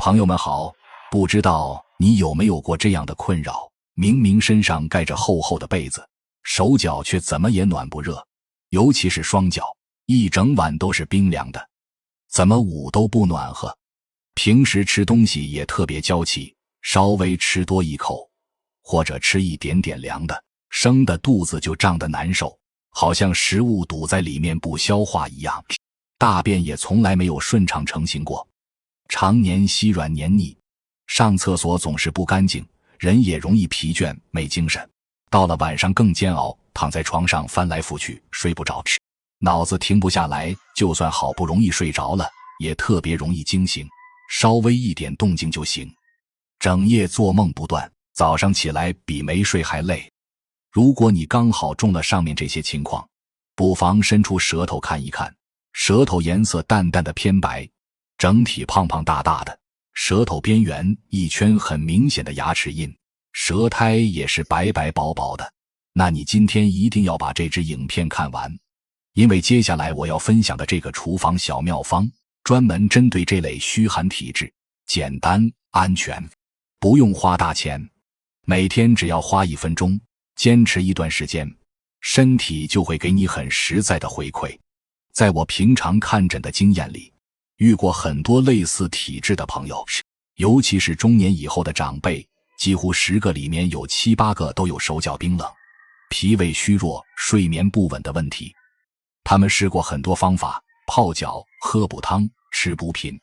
朋友们好，不知道你有没有过这样的困扰，明明身上盖着厚厚的被子，手脚却怎么也暖不热，尤其是双脚，一整晚都是冰凉的，怎么捂都不暖和。平时吃东西也特别娇气，稍微吃多一口，或者吃一点点凉的，生的肚子就胀得难受，好像食物堵在里面不消化一样，大便也从来没有顺畅成型过，常年稀软黏腻，上厕所总是不干净，人也容易疲倦没精神，到了晚上更煎熬，躺在床上翻来覆去睡不着，脑子停不下来，就算好不容易睡着了，也特别容易惊醒，稍微一点动静就醒，整夜做梦不断，早上起来比没睡还累。如果你刚好中了上面这些情况，不妨伸出舌头看一看，舌头颜色淡淡的偏白，整体胖胖大大的，舌头边缘一圈很明显的牙齿印，舌苔也是白白薄薄的，那你今天一定要把这支影片看完，因为接下来我要分享的这个厨房小妙方，专门针对这类虚寒体质，简单安全，不用花大钱，每天只要花1分钟，坚持一段时间，身体就会给你很实在的回馈。在我平常看诊的经验里，遇过很多类似体质的朋友，尤其是中年以后的长辈，几乎10个里面有7、8个都有手脚冰冷、脾胃虚弱、睡眠不稳的问题。他们试过很多方法，泡脚、喝补汤、吃补品，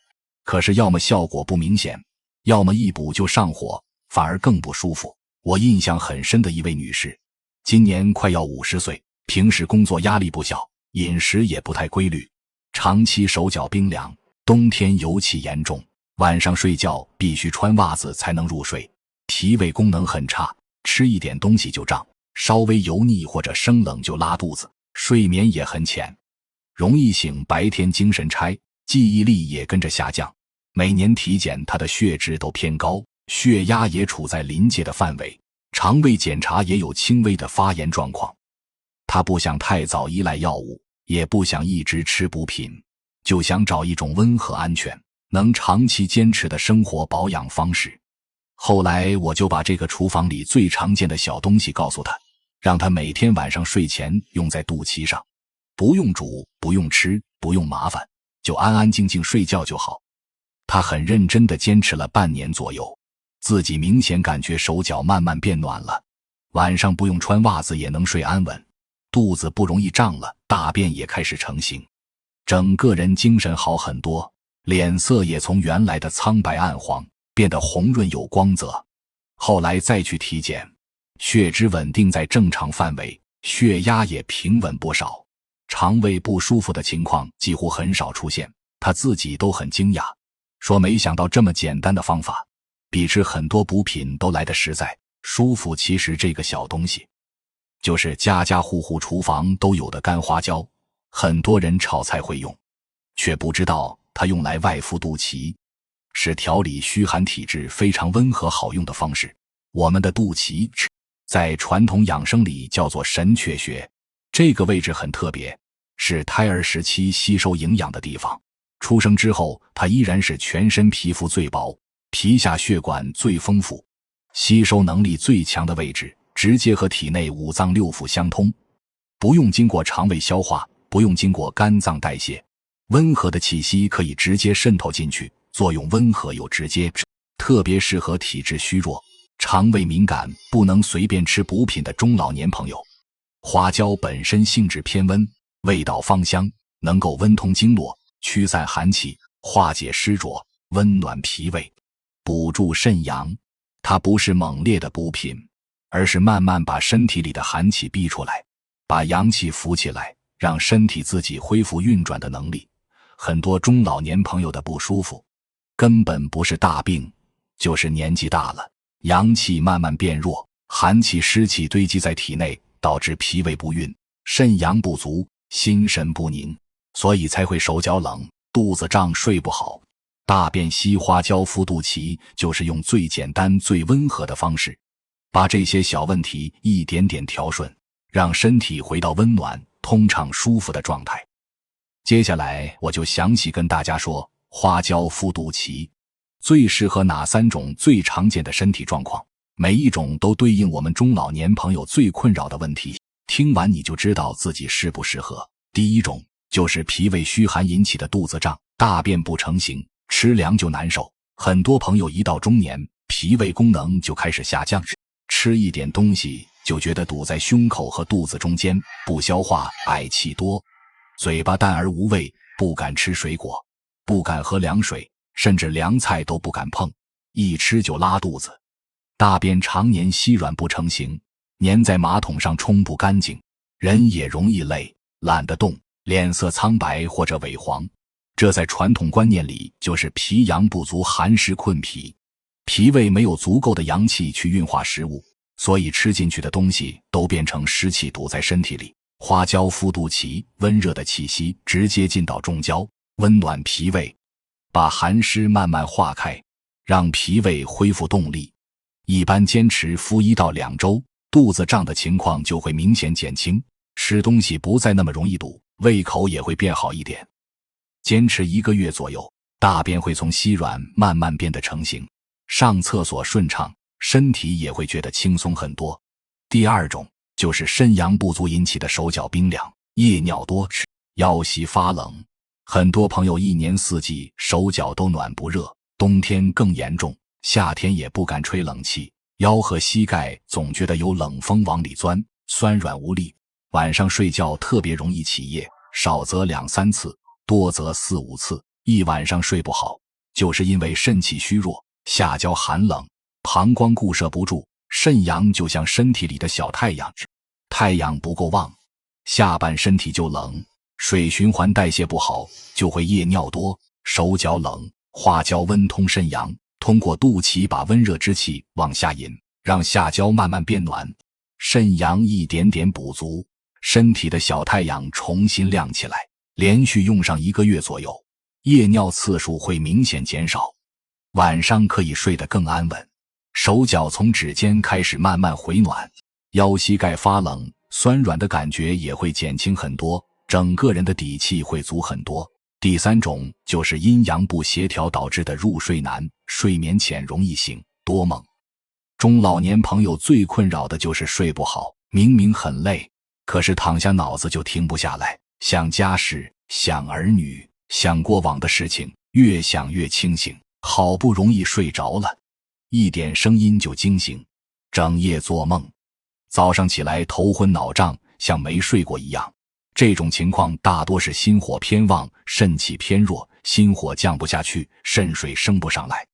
可是要么效果不明显，要么一补就上火，反而更不舒服。我印象很深的一位女士，今年快要50岁，平时工作压力不小，饮食也不太规律，长期手脚冰凉，冬天尤其严重，晚上睡觉必须穿袜子才能入睡，脾胃功能很差，吃一点东西就胀，稍微油腻或者生冷就拉肚子，睡眠也很浅，容易醒，白天精神差，记忆力也跟着下降。每年体检她的血脂都偏高，血压也处在临界的范围，肠胃检查也有轻微的发炎状况。她不想太早依赖药物，也不想一直吃补品，就想找一种温和安全，能长期坚持的生活保养方式。后来我就把这个厨房里最常见的小东西告诉她，让她每天晚上睡前用在肚脐上，不用煮，不用吃，不用麻烦，就安安静静睡觉就好。她很认真地坚持了半年左右，自己明显感觉手脚慢慢变暖了，晚上不用穿袜子也能睡安稳，肚子不容易胀了，大便也开始成型，整个人精神好很多，脸色也从原来的苍白暗黄变得红润有光泽。后来再去体检，血脂稳定在正常范围，血压也平稳不少，肠胃不舒服的情况几乎很少出现，他自己都很惊讶，说没想到这么简单的方法，比吃很多补品都来得实在舒服。其实这个小东西就是家家户户厨房都有的干花椒，很多人炒菜会用，却不知道它用来外敷肚脐，是调理虚寒体质非常温和好用的方式。我们的肚脐在传统养生里叫做神阙穴，这个位置很特别，是胎儿时期吸收营养的地方，出生之后它依然是全身皮肤最薄，皮下血管最丰富，吸收能力最强的位置，直接和体内5脏6腑相通，不用经过肠胃消化，不用经过肝脏代谢，温和的气息可以直接渗透进去，作用温和又直接，特别适合体质虚弱、肠胃敏感、不能随便吃补品的中老年朋友。花椒本身性质偏温，味道芳香，能够温通经络，驱散寒气，化解湿浊，温暖脾胃，补助肾阳。它不是猛烈的补品，而是慢慢把身体里的寒气逼出来，把阳气扶起来，让身体自己恢复运转的能力。很多中老年朋友的不舒服，根本不是大病，就是年纪大了，阳气慢慢变弱，寒气湿气堆积在体内，导致脾胃不运，肾阳不足，心神不宁，所以才会手脚冷，肚子胀，睡不好。大便稀花椒敷肚脐，就是用最简单最温和的方式，把这些小问题一点点调顺，让身体回到温暖、通畅、舒服的状态。接下来我就详细跟大家说花椒敷肚脐。最适合哪3种最常见的身体状况？每一种都对应我们中老年朋友最困扰的问题。听完你就知道自己适不适合。第一种就是脾胃虚寒引起的肚子胀、大便不成形，吃凉就难受。很多朋友一到中年，脾胃功能就开始下降，吃一点东西就觉得堵在胸口和肚子中间，不消化，嗳气多，嘴巴淡而无味，不敢吃水果，不敢喝凉水，甚至凉菜都不敢碰，一吃就拉肚子。大便常年稀软不成形，粘在马桶上冲不干净，人也容易累，懒得动，脸色苍白或者萎黄。这在传统观念里就是脾阳不足，寒湿困脾，脾胃没有足够的阳气去运化食物，所以吃进去的东西都变成湿气堵在身体里。花椒敷肚脐，温热的气息直接进到中焦，温暖脾胃，把寒湿慢慢化开，让脾胃恢复动力。一般坚持敷1到2周，肚子胀的情况就会明显减轻，吃东西不再那么容易堵，胃口也会变好一点。坚持1个月左右，大便会从稀软慢慢变得成型，上厕所顺畅，身体也会觉得轻松很多。第二种就是肾阳不足引起的手脚冰凉、夜尿多、腰膝发冷。很多朋友1年4季手脚都暖不热，冬天更严重，夏天也不敢吹冷气，腰和膝盖总觉得有冷风往里钻，酸软无力。晚上睡觉特别容易起夜，少则2、3次，多则4、5次，一晚上睡不好，就是因为肾气虚弱，下焦寒冷，膀胱固摄不住，肾阳就像身体里的小太阳，太阳不够旺，下半身体就冷，水循环代谢不好，就会夜尿多，手脚冷。花椒温通肾阳，通过肚脐把温热之气往下引，让下焦慢慢变暖，肾阳一点点补足，身体的小太阳重新亮起来。连续用上1个月左右，夜尿次数会明显减少，晚上可以睡得更安稳，手脚从指尖开始慢慢回暖，腰膝盖发冷，酸软的感觉也会减轻很多，整个人的底气会足很多。第3种就是阴阳不协调导致的入睡难，睡眠浅，容易醒，多梦。中老年朋友最困扰的就是睡不好，明明很累，可是躺下脑子就停不下来，想家事，想儿女，想过往的事情，越想越清醒，好不容易睡着了，一点声音就惊醒，整夜做梦，早上起来头昏脑胀，像没睡过一样。这种情况大多是心火偏旺，肾气偏弱，心火降不下去，肾水升不上来，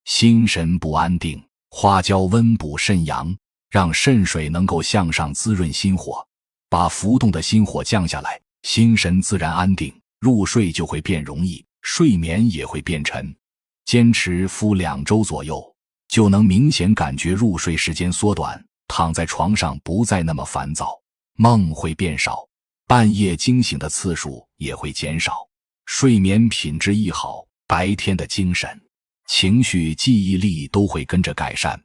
心神不安定。花椒温补肾阳，让肾水能够向上滋润心火，把浮动的心火降下来，心神自然安定，入睡就会变容易，睡眠也会变沉。坚持敷2周左右，就能明显感觉入睡时间缩短，躺在床上不再那么烦躁，梦会变少，半夜惊醒的次数也会减少，睡眠品质一好，白天的精神、情绪、记忆力都会跟着改善。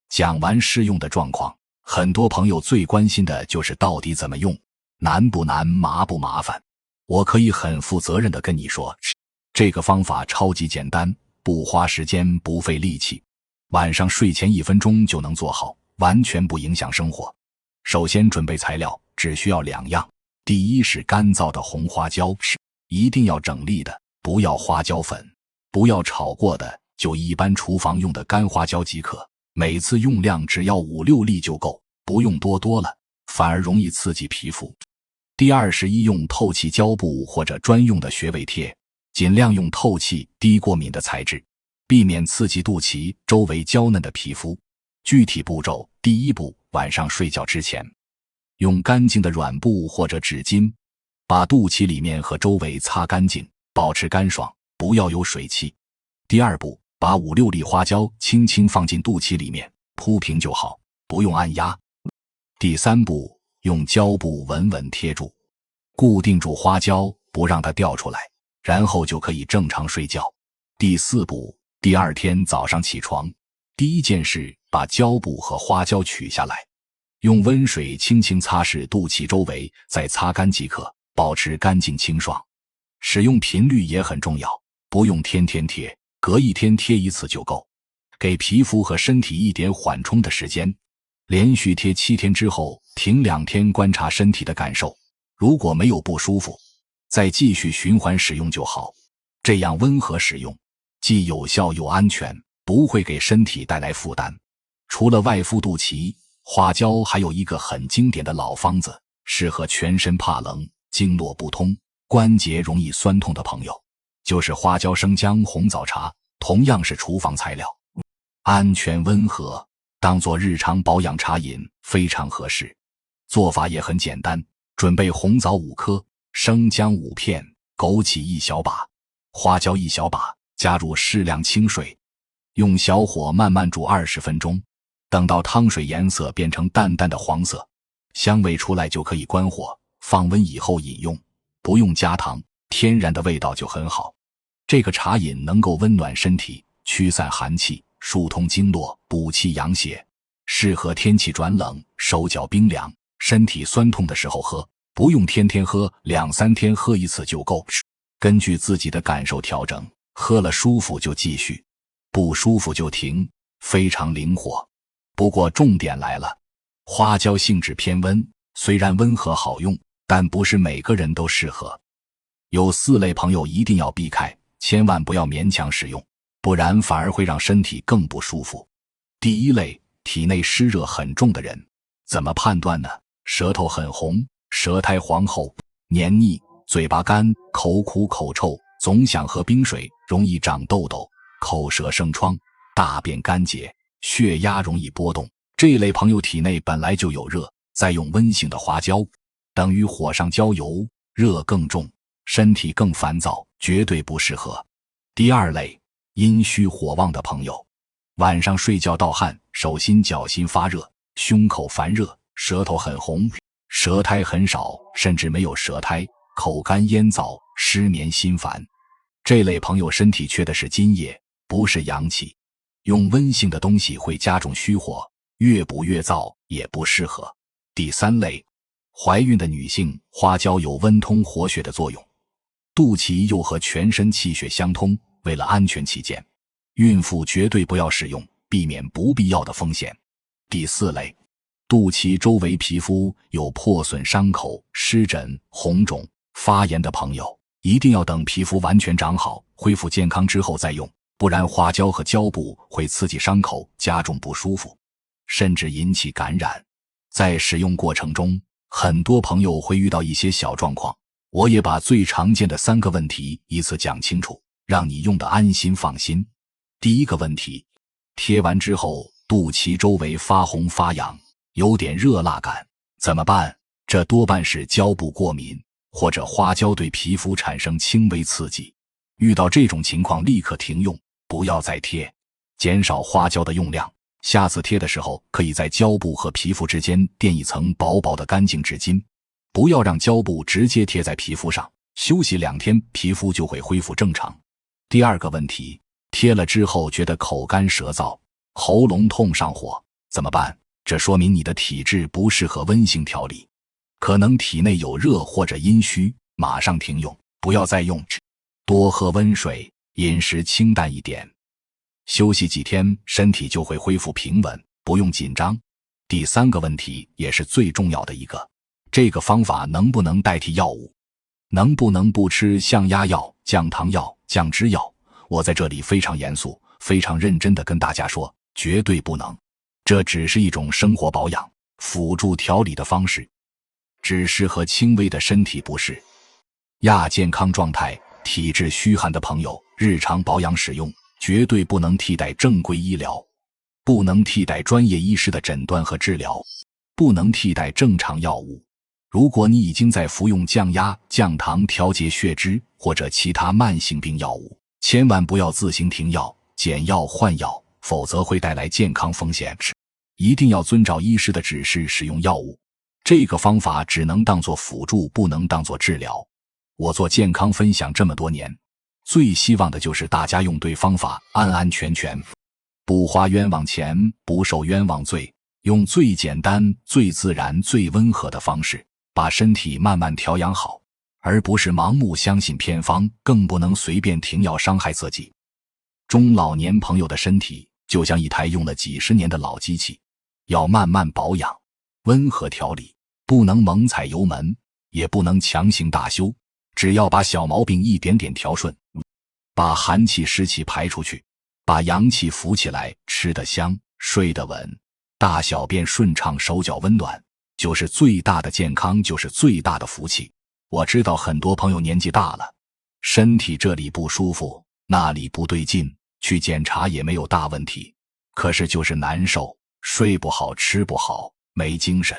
讲完适用的状况，很多朋友最关心的就是到底怎么用，难不难，麻不麻烦。我可以很负责任地跟你说，这个方法超级简单，不花时间，不费力气，晚上睡前1分钟就能做好，完全不影响生活。首先准备材料只需要2样，第一是干燥的红花椒，一定要整粒的，不要花椒粉，不要炒过的，就一般厨房用的干花椒即可，每次用量只要5、6粒就够，不用多了，反而容易刺激皮肤。第二是医用透气胶布或者专用的穴位贴，尽量用透气、低过敏的材质，避免刺激肚脐周围娇嫩的皮肤。具体步骤：第1步，晚上睡觉之前，用干净的软布或者纸巾，把肚脐里面和周围擦干净，保持干爽，不要有水汽。第2步，把5、6粒花椒轻轻放进肚脐里面，铺平就好，不用按压。第3步，用胶布稳稳贴住，固定住花椒，不让它掉出来，然后就可以正常睡觉。第4步，第2天早上起床，第一件事把胶布和花椒取下来，用温水轻轻擦拭肚脐周围，再擦干即可，保持干净清爽。使用频率也很重要，不用天天贴，隔一天贴一次就够，给皮肤和身体一点缓冲的时间。连续贴7天之后，停2天观察身体的感受，如果没有不舒服，再继续循环使用就好。这样温和使用，既有效又安全，不会给身体带来负担。除了外敷肚脐，花椒还有一个很经典的老方子，适合全身怕冷、经络不通、关节容易酸痛的朋友，就是花椒生姜红枣茶，同样是厨房材料，安全温和，当做日常保养茶饮非常合适。做法也很简单，准备红枣5颗，生姜5片，枸杞1小把，花椒1小把，加入适量清水，用小火慢慢煮20分钟，等到汤水颜色变成淡淡的黄色，香味出来就可以关火，放温以后饮用，不用加糖，天然的味道就很好。这个茶饮能够温暖身体，驱散寒气，疏通经络，补气养血，适合天气转冷、手脚冰凉、身体酸痛的时候喝，不用天天喝，2、3天喝一次就够。根据自己的感受调整，喝了舒服就继续，不舒服就停，非常灵活。不过重点来了，花椒性质偏温，虽然温和好用，但不是每个人都适合。有4类朋友一定要避开，千万不要勉强使用，不然反而会让身体更不舒服。第1类，体内湿热很重的人，怎么判断呢？舌头很红，舌苔黄厚、黏腻，嘴巴干，口苦口臭，总想喝冰水，容易长痘痘，口舌生疮，大便干结，血压容易波动。这一类朋友体内本来就有热，再用温性的花椒，等于火上浇油，热更重，身体更烦躁，绝对不适合。第2类，阴虚火旺的朋友，晚上睡觉盗汗，手心脚心发热，胸口烦热，舌头很红，舌苔很少，甚至没有舌苔，口干咽燥，失眠心烦。这类朋友身体缺的是津液，不是阳气，用温性的东西会加重虚火，越补越燥，也不适合。第3类，怀孕的女性，花椒有温通活血的作用，肚脐又和全身气血相通，为了安全起见，孕妇绝对不要使用，避免不必要的风险。第4类，肚脐周围皮肤有破损伤口、湿疹、红肿、发炎的朋友，一定要等皮肤完全长好、恢复健康之后再用，不然花椒和胶布会刺激伤口，加重不舒服，甚至引起感染。在使用过程中，很多朋友会遇到一些小状况，我也把最常见的3个问题依次讲清楚，让你用得安心放心。第1个问题，贴完之后肚脐周围发红发痒，有点热辣感，怎么办？这多半是胶布过敏，或者花椒对皮肤产生轻微刺激。遇到这种情况立刻停用，不要再贴，减少花椒的用量。下次贴的时候，可以在胶布和皮肤之间垫一层薄薄的干净纸巾，不要让胶布直接贴在皮肤上，休息2天，皮肤就会恢复正常。第2个问题，贴了之后觉得口干舌燥，喉咙痛上火，怎么办？这说明你的体质不适合温性调理，可能体内有热或者阴虚，马上停用，不要再用，多喝温水，饮食清淡一点，休息几天，身体就会恢复平稳，不用紧张。第3个问题也是最重要的一个，这个方法能不能代替药物？能不能不吃降压药、降糖药、降脂药？我在这里非常严肃、非常认真地跟大家说，绝对不能。这只是一种生活保养、辅助调理的方式，只适合轻微的身体不适。亚健康状态、体质虚寒的朋友，日常保养使用，绝对不能替代正规医疗，不能替代专业医师的诊断和治疗，不能替代正常药物。如果你已经在服用降压、降糖、调节血脂或者其他慢性病药物，千万不要自行停药、减药换药，否则会带来健康风险。一定要遵照医师的指示使用药物，这个方法只能当作辅助，不能当作治疗。我做健康分享这么多年，最希望的就是大家用对方法，安安全全，不花冤枉钱，不受冤枉罪，用最简单、最自然、最温和的方式，把身体慢慢调养好，而不是盲目相信偏方，更不能随便停药伤害自己。中老年朋友的身体就像一台用了几十年的老机器，要慢慢保养，温和调理，不能猛踩油门，也不能强行大修，只要把小毛病一点点调顺，把寒气湿气排出去，把阳气扶起来，吃得香，睡得稳，大小便顺畅，手脚温暖，就是最大的健康，就是最大的福气。我知道很多朋友年纪大了，身体这里不舒服，那里不对劲，去检查也没有大问题，可是就是难受，睡不好，吃不好，没精神，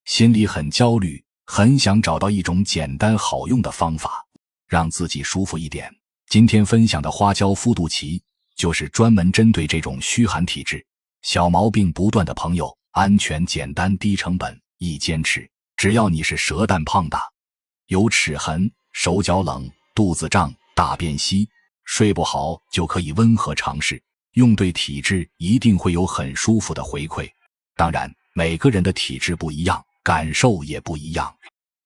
心里很焦虑，很想找到一种简单好用的方法，让自己舒服一点。今天分享的花椒复肚脐就是专门针对这种虚寒体质、小毛病不断的朋友，安全、简单、低成本，易坚持。只要你是舌淡胖大，有齿痕、手脚冷、肚子胀、大便稀、睡不好，就可以温和尝试，用对体质一定会有很舒服的回馈。当然，每个人的体质不一样，感受也不一样。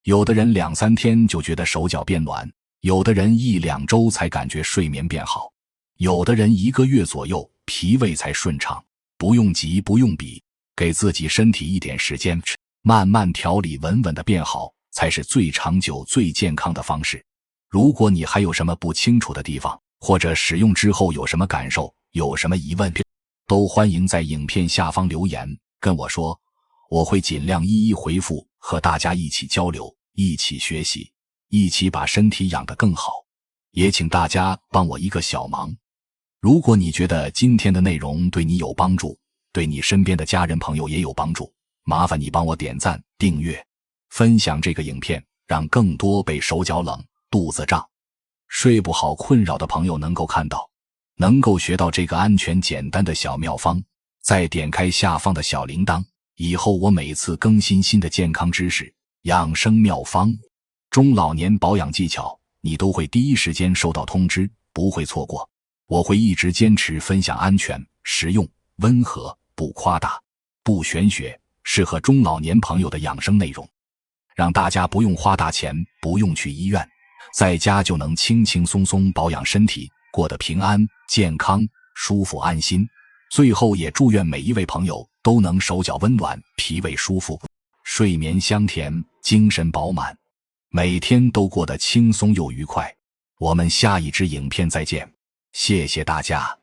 有的人2-3天就觉得手脚变暖，有的人1-2周才感觉睡眠变好，有的人1个月左右脾胃才顺畅。不用急，不用比，给自己身体一点时间，慢慢调理，稳稳的变好，才是最长久、最健康的方式。如果你还有什么不清楚的地方，或者使用之后有什么感受，有什么疑问，都欢迎在影片下方留言跟我说，我会尽量一一回复，和大家一起交流，一起学习，一起把身体养得更好。也请大家帮我一个小忙，如果你觉得今天的内容对你有帮助，对你身边的家人朋友也有帮助，麻烦你帮我点赞、订阅、分享这个影片，让更多被手脚冷、肚子胀、睡不好困扰的朋友能够看到，能够学到这个安全简单的小妙方。再点开下方的小铃铛，以后我每次更新新的健康知识、养生妙方、中老年保养技巧，你都会第一时间收到通知，不会错过。我会一直坚持分享安全、实用、温和，不夸大、不玄学，适合中老年朋友的养生内容，让大家不用花大钱，不用去医院，在家就能轻轻松松保养身体，过得平安、健康、舒服、安心。最后也祝愿每一位朋友都能手脚温暖，脾胃舒服，睡眠香甜，精神饱满，每天都过得轻松又愉快。我们下一支影片再见，谢谢大家。